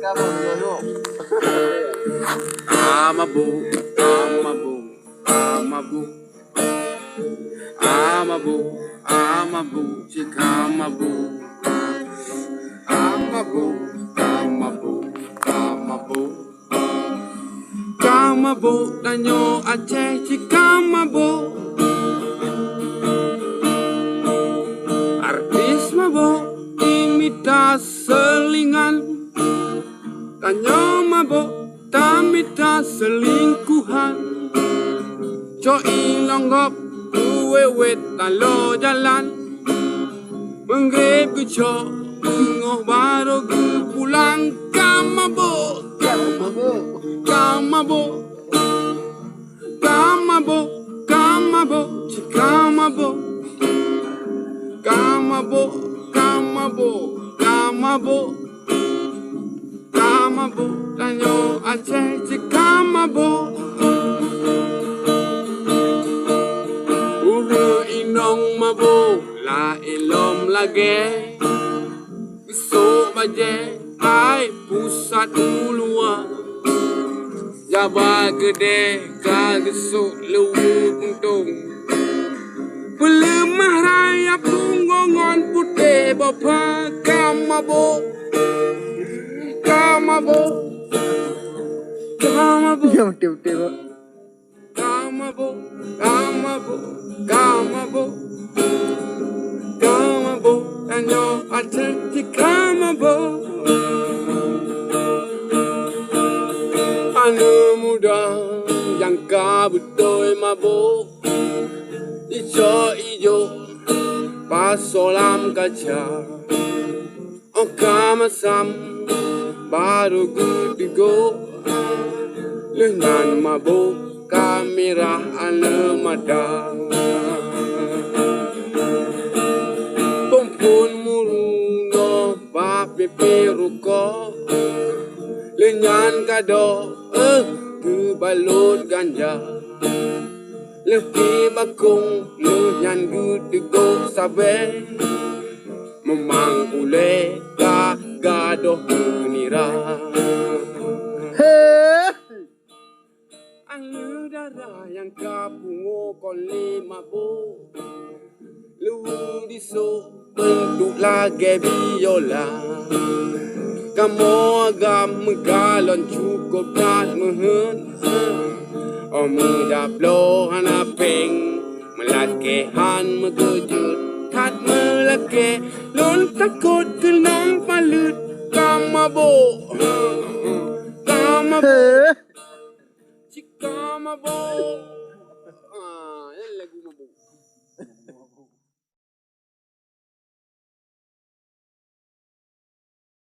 Amabu, amabu, amabu, amabu, amabu, chikamabu, amabu, amabu, amabu, kamabu, danyo Aceh chikamabu, artis mabo imita selingan, danyo mabo tamita selingkuhan, coy longgop wewet talo jalan, menggrip ke cok ngoh baru ke pulang, kamabo, kamabo, kamabo, kamabo, cikamabo, kamabo, kamabo, kamabo, kamabo, danyo Aceh cikamabo, inong mabo la ilom lage, besok baje ai pusat ulua, Jabal gede kagesuk lewu untung, pelemah raya punggongon putih bapa, kamabo, kamabo, kamabo, kamabo, kamabo, kamabo, kamabo, danyo Aceh cikamabo. Anak muda yang kabutoi mabuk, ijo-ijo pasolam kaca, okamasam baru gudigo, lengan mabuk kamera alemada, pompon mulu bape peruko, lengan kado ke balut ganja, lebih bakung lengan gudego sabe, memang ule gadoh nira. Alu darah yang kapungo kole mabo, lu diso bentuk lagi biola, kamu agam galon cukup tak mehen, mudaplo hanapeng melakehan megejut, kat melake lon takut kenang palut, kamabo, kamabo, cikamabo, ini lagu mabo.